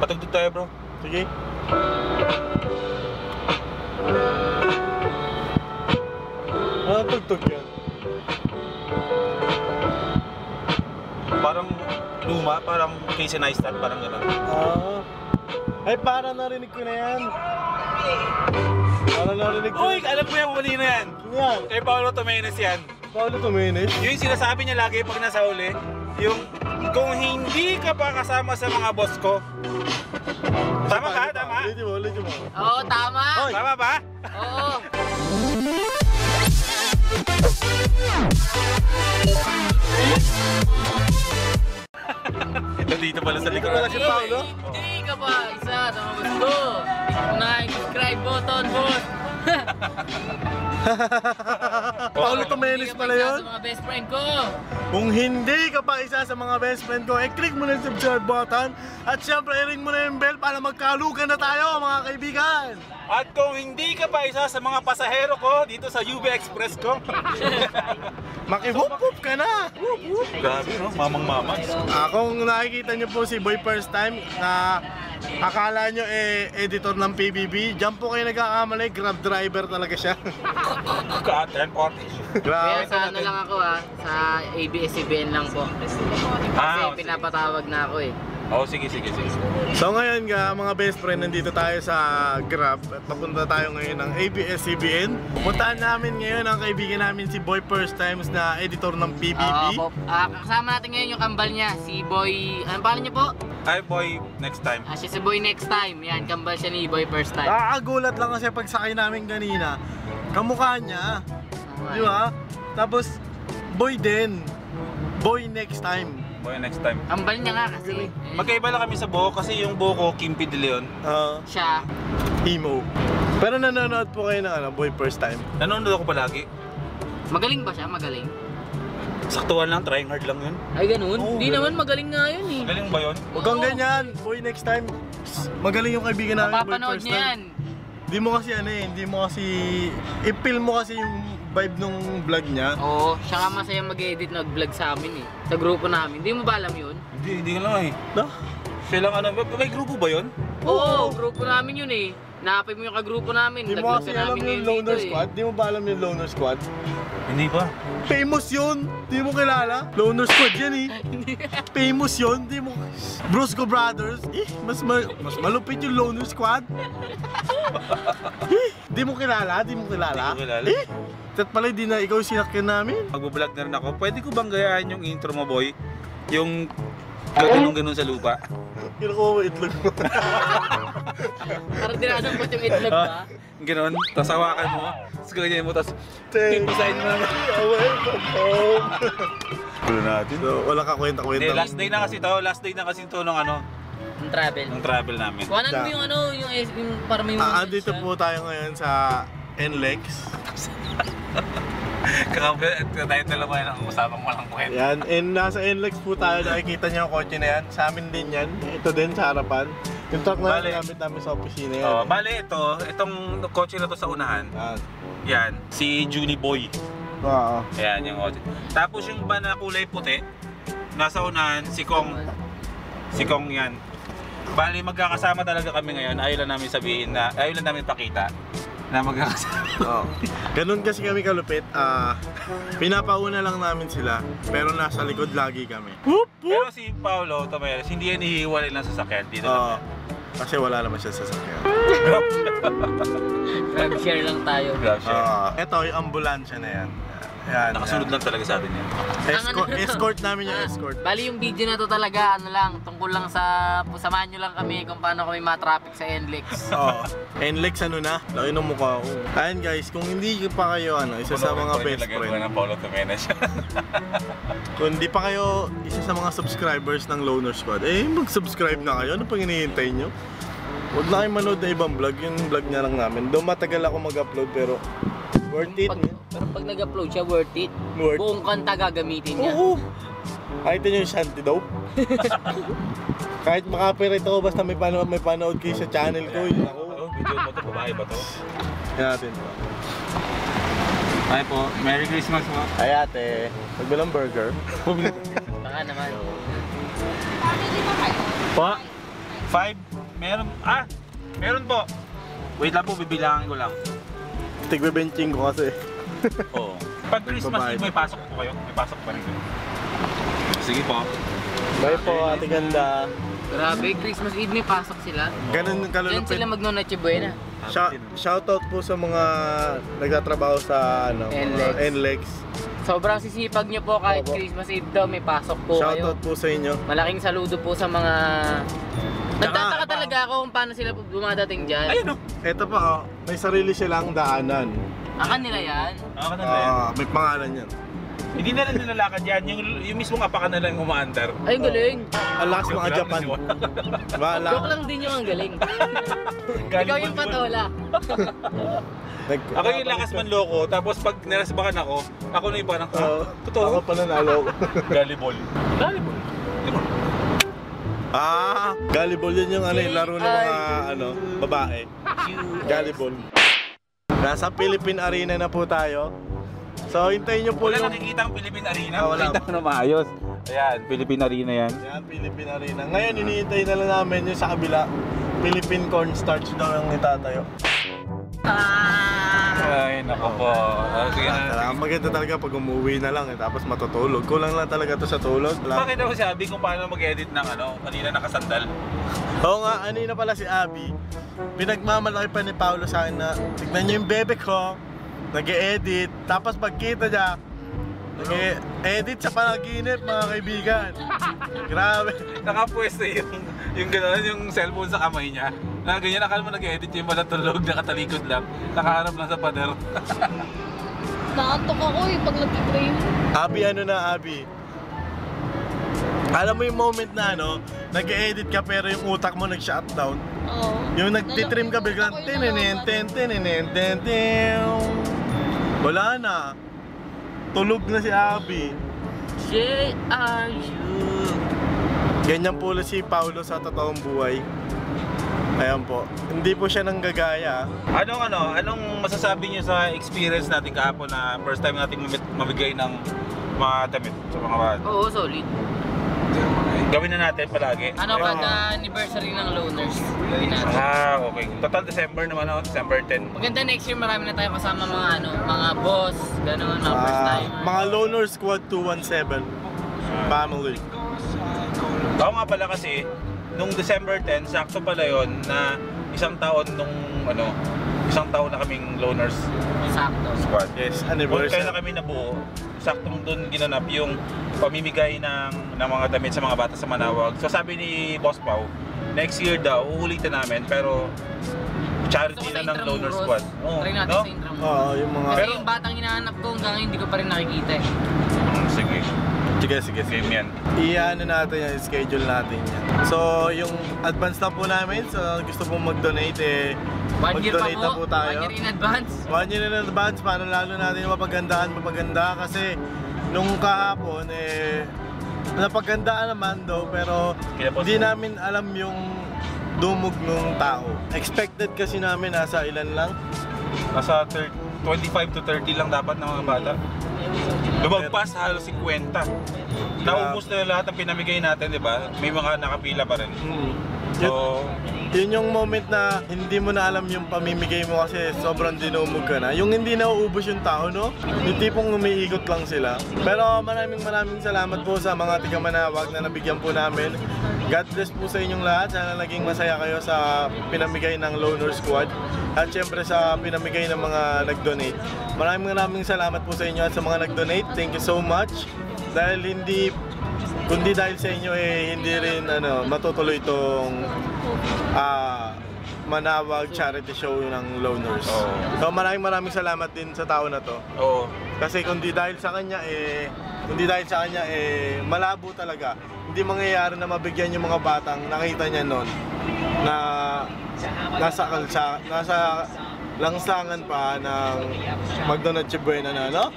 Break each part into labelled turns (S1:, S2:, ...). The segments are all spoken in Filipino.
S1: Patugtog tayo bro.
S2: Sige. Ano tugtog yan?
S1: Parang luma, parang Casey Neistat, parang gano'n.
S2: Ay parang narinig ko na yan. Parang narinig ko.
S1: Uy, alam mo yan, muli na yan.
S2: Ano yan?
S1: Kay Paolo Tomenes yan.
S2: Paolo Tomenes?
S1: Yung sinasabi niya lagi pag nasa uli, yung kung hindi ka pa kasama sa mga boss ko. Tama ba? Tama?
S2: Ulit mo.
S3: Oo, tama.
S1: Tama ba?
S3: Oo.
S1: Ito dito pala sa likod.
S2: Wala si Paolo?
S3: Hindi ka pa isa sa mga gusto. Na subscribe button, boss.
S2: Paolo Tomenes pala yun?
S3: Sa mga best friend ko.
S2: Kung hindi ka pa isa sa mga best friend ko, click mo na yung subscribe button at syempre i-ring mo na yung bell para magkalugan na tayo mga kaibigan.
S1: At kung hindi ka pa isa sa mga pasahero ko dito sa UB Express ko,
S2: Maki-whoop-whoop ka na!
S1: grabe no, mamang-mama.
S2: Kung nakikita nyo po si Boy first time na akala nyo editor ng PBB, dyan po kayo nagkakamali, grab driver talaga siya.
S1: Ka-10
S3: Kaya
S2: Grabe.
S3: sa ano lang ako sa ABS-CBN lang po. Kasi pinapatawag na ako eh.
S1: Oo, sige.
S2: So ngayon mga best friend, nandito tayo sa Grab at papunta tayo ngayon ng ABS-CBN. Puntahan namin ngayon ang kaibigan namin si Boy first times na editor ng PBB.
S3: Kasama natin ngayon yung kambal niya, si Boy, ano pangalan niya po?
S1: Ay boy, next time.
S3: Siya si Boy next time. Yan, kambal siya ni Boy first time.
S2: Nakakagulat lang kasi pag sakay namin kanina, kamukha niya. Di ba? Tapos, Boy din. Boy next time.
S1: Boy, next time.
S3: Kambal niya nga kasi.
S1: Magkaiba lang kami sa buhok kasi yung buhok ko, Kimpi De Leon.
S3: Siya.
S2: Emo. Pero nanonood po kayo ng Boy first time.
S1: Nanonood ako palagi.
S3: Magaling ba siya? Magaling?
S1: Saktuhan lang, trying hard lang yun.
S3: Ay ganun? Hindi naman magaling nga yun eh.
S1: Galing ba yun?
S2: Huwag kang ganyan. Boy next time. Magaling yung kaibigan namin. Boy
S3: Mapapanood
S2: first
S3: niya
S2: time.
S3: yan.
S2: Hindi mo kasi hindi mo kasi i-feel mo kasi yung vibe nung vlog niya.
S3: Oo, siya nga masaya mag-edit nag-vlog sa amin eh. Sa grupo namin. Hindi mo ba alam yun?
S1: Hindi ko lang eh.
S2: No?
S1: Siya lang may grupo ba yun?
S3: Oo, grupo namin yun eh. Naapay mo yung kagrupo namin.
S2: Hindi mo kasi alam
S3: namin
S2: yung Loner Squad? Hindi mo ba alam yung Loner Squad?
S1: Hindi ba?
S2: Famous yun! Di mo kilala? Loner Squad yan eh. Famous yun, di mo... Brusco Brothers, mas malupit yung Loner Squad. Di mo kilala? Di mo kilala?
S1: Hindi ko kilala.
S2: Tat pala di na ikaw sinakyan namin.
S1: Magbablog na rin ako. Pwede ko bang gayaan yung intro mo boy? Yung ganun sa lupa.
S2: Kinukuha mo itlog mo.
S3: Parang dinadampot yung itlog ba?
S1: Ganon, tapos hawakan mo, tapos ganyan mo, tapos pipisahin mo naman. Wala natin.
S2: So, wala ka kwenta-kwenta.
S1: Hindi, last day na kasi ito nung
S3: Yung travel.
S1: ng travel namin.
S3: Kuhanan mo yung yung para may
S2: Andito po tayo ngayon sa NLEX.
S1: Kakabi, tayo dalawa yan ang usapang walang kwenta.
S2: Yan, and nasa NLEX po tayo, nakikita niyo yung kotse na yan. Sa amin din yan. Ito din sa harapan. Yung truck na gamit namin sa opisina yan.
S1: Bale itong kotse na to sa unahan. Yan, si Junie Boy.
S2: Oo.
S1: Ayan yung kotse. Tapos yung ba na kulay puti, nasa unahan, si Kong. Si Kong yan. Bale magkakasama talaga kami ngayon. Ayaw lang namin sabihin na, ayaw lang namin pakita na magkakasama.
S2: Ganun kasi kami kalupit. Pinapauna lang namin sila, pero nasa likod lagi kami.
S1: Pero si Paolo Tomenes, hindi yan ihiwalay ng sasakyan dito lang.
S2: Kasi wala naman siya sa sasakyan.
S3: Grab share lang tayo.
S1: Grab share.
S2: Ito yung ambulansya na yan. Yan,
S1: Nakasunod lang talaga sa atin yan.
S2: Escort namin yung escort.
S3: Bali yung video na to talaga tungkol lang sa samahan nyo lang kami kung paano kami ma-traffic sa NLEX.
S2: NLEX na? Laki ng mukha ko. Ayan guys, kung hindi pa kayo isa sa mga best friend.
S1: ng Paolo Tomenes.
S2: Kung hindi pa kayo isa sa mga subscribers ng Loner Squad, mag-subscribe na kayo. Ano pang hinihintay nyo? Huwag na kayo manood na ibang vlog, yung vlog niya lang namin. Though matagal ako mag-upload pero worth it.
S3: Pero pag nag-upload siya, worth it. Buong kanta gagamitin niya.
S2: Oo. Kahit yun yung shanty daw. Kahit makapirate ako basta may panood kayo sa channel ko. Yun ako.
S1: Video mo to, babae ba to?
S2: Yan natin.
S1: Ay po, Merry Christmas po.
S2: Ay ate, magbilang burger.
S3: Baka naman.
S1: Pa? 5? Meron po. Wait lang po, bibilangin ko lang.
S2: Tigbe-benching ko kasi.
S1: Oo. Pag Christmas Eve, may pasok po kayo? May pasok pa rin kayo? Sige po.
S2: Bye po, ate ganda.
S3: Grabe, Christmas Eve may pasok sila.
S2: Ganun
S3: Diyan
S2: kalulupit.
S3: sila mag-Noche Buena.
S2: Shoutout po sa mga nagtatrabaho sa
S3: NLEX.
S2: NLEX.
S3: Sobrang sisipag nyo po kahit
S2: Opo.
S3: Christmas Eve daw may pasok po kayo.
S2: Shoutout po sa inyo.
S3: Malaking saludo po sa mga... Nagtataka talaga ako kung paano sila dumadating dyan.
S1: Ayun o.
S2: Ito pa, may sarili silang daanan.
S3: Kanila yan.
S1: Ako na yan.
S2: May pangalan yan.
S1: Hindi na lang nilalakad yan. Yung mismong apakan na lang umaandar.
S3: Ay, galing.
S2: Ang lakas mga Japan. Diba?
S3: Joke lang din yung ang galing. Ikaw yung patola.
S1: Ako yung lakas man loko, tapos pag narasbakan ako na yung parang, totoo?
S2: Ako pa nanalo.
S1: Galliball. Galliball.
S2: Galliball yun yung laro ng mga babae. Galliball. Nasa Philippine Arena na po tayo. So, hintayin nyo po
S1: Wala
S2: yung...
S1: nakikita ang Philippine Arena.
S2: Wala.
S1: Nakita ko na maayos. Ayan, Philippine Arena yan.
S2: Yan, Philippine Arena. Ngayon, hinihintay na lang namin yung sa kabila. Philippine Cornstarch daw yung itatayo.
S1: Ay, nako po. Sige na.
S2: Maganda talaga pag umuwi na lang tapos matutulog. Kulang lang talaga to sa tulog.
S1: Bakit ako si Abby kung paano mag-edit ng kanina nakasandal?
S2: Oo nga, na pala si Abby. Pinagmamalaki pa ni Paolo sa akin na tignan niyo yung bebe ko, nag-e-edit. Tapos pagkita niya, nag-e-edit sa panaginip mga kaibigan. Grabe.
S1: Nakapwesto yung gano'n, yung cellphone sa kamay niya. Na ganyan, akala mo nag-edit yung malatulog, nakatalikod lang, nakaharap lang sa pader.
S4: Nakaantok ako pag nag-train.
S2: Abby, Abby? Alam mo yung moment na nag-e-edit ka pero yung utak mo nag-shutdown?
S4: Oo.
S2: Yung nagtitrim ka biglang wala na. Tulog na si Abby.
S3: Shit, are you?
S2: Ganyan po si Paolo sa totoong buhay. Ayan po. Hindi po siya nanggagaya.
S1: Anong masasabi niyo sa experience natin kahapon na first time natin mamigay ng mga damit sa mga bata?
S3: Oo, solid.
S1: Gawin na natin palagi.
S3: Kada anniversary ng Loners. Gawin natin.
S1: Okay. Total December naman December 10.
S3: Maganda next year marami na tayo kasama mga boss, gano'n, mga first time.
S2: Mga Loner Squad 217 family.
S1: Ako nga pala kasi, nung December 10, sakto pala yon na isang taon na kaming Loners
S3: Sakto.
S1: Squad.
S2: Yes,
S1: Kaya
S2: anniversary.
S1: na kami nabuo, saktong doon ginanap yung pamimigay ng mga damit sa mga bata sa Manawag. So sabi ni Boss Pao, next year daw, uulitin namin, pero charity na ng Loner Squad.
S3: Try natin sa Intramuros.
S2: Oo, yung mga...
S3: Pero yung batang hinahanap ko hanggang hindi ko pa rin nakikita eh.
S1: Sige.
S2: Sige.
S1: Game yan.
S2: Iyan natin yan, schedule natin yan. So, yung advance na po namin, so gusto pong mag-donate
S3: 1 year pa
S2: mag-donate na po tayo.
S3: 1 year in advance.
S2: 1 year in advance para lalo natin mapaganda kasi nung kahapon napagandaan naman daw pero hindi namin alam yung dumog ng tao. Expected kasi namin nasa ilan lang?
S1: Nasa 25 to 30 lang dapat ng mga bata. Lumagpas halos 50. Naubos na lahat ng pinamigay natin, di ba? May mga nakapila pa rin. So,
S2: yun yung moment na hindi mo na alam yung pamimigay mo kasi sobrang dinumog ka na. Yung hindi nauubos yung tao, no? Yung tipong umiikot lang sila. Pero maraming salamat po sa mga tiga Manawag na nabigyan po namin. God bless po sa inyong lahat. Sana naging masaya kayo sa pinamigay ng Loner Squad. At syempre sa pinamigay ng mga nag-donate. Maraming salamat po sa inyo at sa mga nag-donate. Thank you so much. Dahil kundi dahil sa inyo hindi rin matutuloy itong Manawag charity show ng Loners. So maraming salamat din sa tao na to. Kasi kundi dahil sa kanya malabo talaga. Hindi mangyayari na mabigyan yung mga batang nakita niya noon na nasa langsangan pa ng Noche Buena na,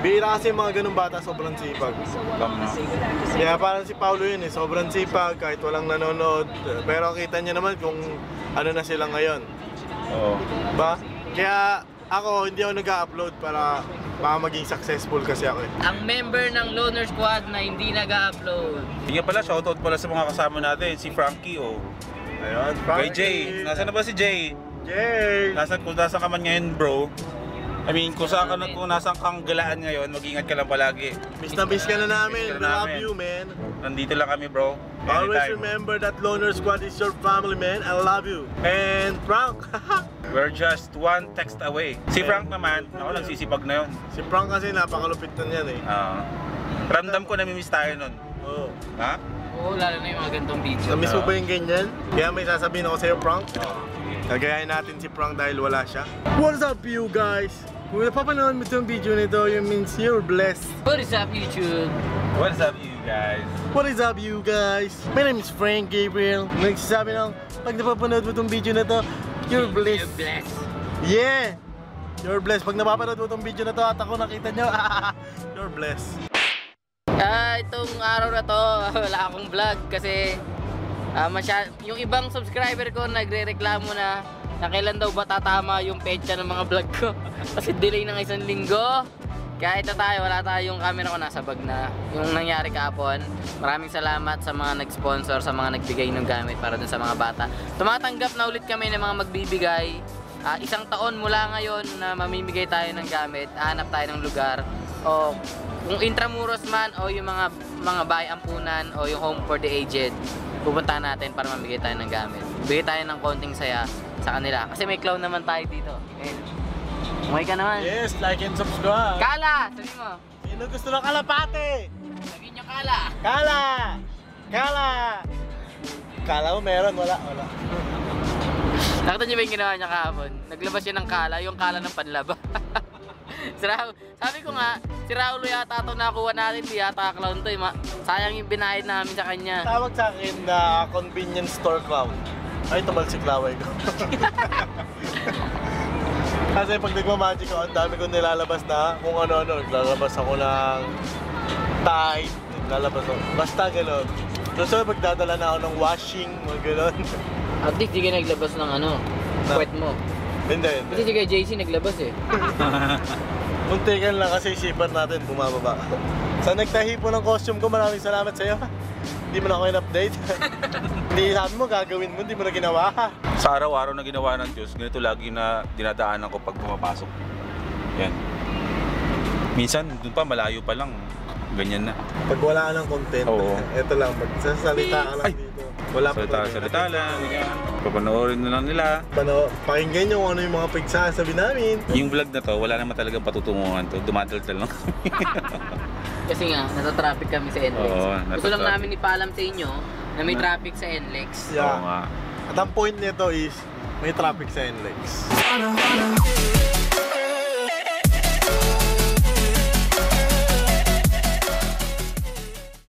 S2: bihira kasi yung mga ganung bata, sobrang sipag. Kaya parang si Paolo yun sobrang sipag kahit walang nanonood. Pero kita niya naman kung ano na sila ngayon. Ba? Kaya ako, hindi ako nag-upload para baka maging successful kasi ako eh.
S3: Ang member ng Loner Squad na hindi nag-upload.
S1: Hindi nga pala, shoutout pala sa mga kasama natin, si Frankie
S2: Ayun,
S1: Kay Jay, nasaan na ba si Jay?
S2: Jay!
S1: Kung nasaan ka man ngayon bro. I mean, kung nasaan kang galaan ngayon, mag-ingat ka lang palagi.
S2: Miss na miss ka na namin.
S1: Miss ka
S2: We
S1: na
S2: love
S1: namin.
S2: you, man.
S1: Nandito lang kami bro.
S2: Always
S1: Anytime.
S2: remember that Loner Squad is your family, man. I love you. And Frank,
S1: We're just one text away. Si Frank naman, ako nagsisipag na yun.
S2: si Frank kasi napakalupit na niyan eh.
S1: Ramdam ko namimiss tayo nun.
S2: Oo.
S1: Ha?
S3: Oo, lalo na yung mga gantong video.
S2: Namiss mo ba yung ganyan? Kaya may sasabihin ako sa'yo, Frank. Gagayahin natin si Frank dahil wala siya. What's up, you guys? Kung napapanood mo itong video nito, you means you're blessed.
S3: What is up, YouTube?
S1: What's up you guys?
S2: What is up, you guys? My name is Frank Gabriel. Nagsasabi ng, pag napapanood mo itong video na to, you're blessed.
S3: You're blessed.
S2: Yeah! You're blessed. Pag napapanood mo itong video na to at ako nakita nyo, you're blessed.
S3: Itong araw na to, wala akong vlog kasi yung ibang subscriber ko nagre-reklamo na kailan daw ba tatama yung petsa ng mga vlog ko. Kasi delay ng 1 linggo. Kaya ito tayo, wala tayong camera ko, nasa bag na. Yung nangyari kahapon, maraming salamat sa mga nag-sponsor, sa mga nagbigay ng gamit para dun sa mga bata. Tumatanggap na ulit kami ng mga magbibigay. 1 taon mula ngayon na mamimigay tayo ng gamit, hanap tayo ng lugar. O kung Intramuros man o yung mga bahay ampunan o yung home for the aged, pupuntahan natin para mamigay tayo ng gamit. Bigay tayo ng konting saya sa kanila. Kasi may clown naman tayo dito. Umuwi ka naman.
S2: Yes, like and subscribe.
S3: Kala! Sabi mo.
S2: Sino gusto ng kalapate?
S3: Sabi nyo Kala.
S2: Kala! Kala! Kala mo meron? Wala.
S3: Nakita nyo ba yung ginawa niya kahapon? Naglabas siya ng Kala, yung Kala ng panlaba. Sabi ko nga, si Raulo yata ito nakuha natin, di yata clown to. Sayang yung binayad namin sa kanya.
S2: Tawag sa akin na convenience store clown. Ay, tumal si Klaway ko. Kasi pag nagmamagic ako, ang dami kong nilalabas na kung ano-ano. Naglalabas ako ng Tide, naglalabas ako. Basta gano'n. So pagdadala na ako ng washing, mga gano'n.
S3: At least di ka naglabas ng puwet mo.
S2: Hindi.
S3: Kasi si kay JC naglabas eh.
S2: Muntikan lang kasi isipan natin bumababa. Sa nagtahi po ng costume ko, maraming salamat sa iyo. Hindi mo na ako in-update. Hindi sabi mo gagawin mo, hindi mo na ginawa.
S1: Sa araw-araw na ginawa ng Diyos, ganito lagi na dinadaanan ko pag pumapasok. Yan. Minsan, dun pa, malayo pa lang. Ganyan na.
S2: Pag wala ka ng content,
S1: Oo.
S2: Ito lang, magsasalita ka lang
S1: Ay!
S2: dito. Wala pa
S1: Salita lang, ganyan. Papanoorin na lang nila.
S2: Pakinggan nyo kung ano yung mga pagsasabi namin.
S1: Yung vlog na to, wala naman talagang patutunguhan to. Dumadaldal lang kami.
S3: Kasi nga, nasa-traffic kami sa NLEX.
S1: Oo,
S3: Gusto lang
S1: nasa-traffic.
S3: namin ipaalam sa inyo na may traffic sa NLEX.
S2: Yeah.
S1: Oo nga.
S2: At ang point nito is, may traffic sa NLEX.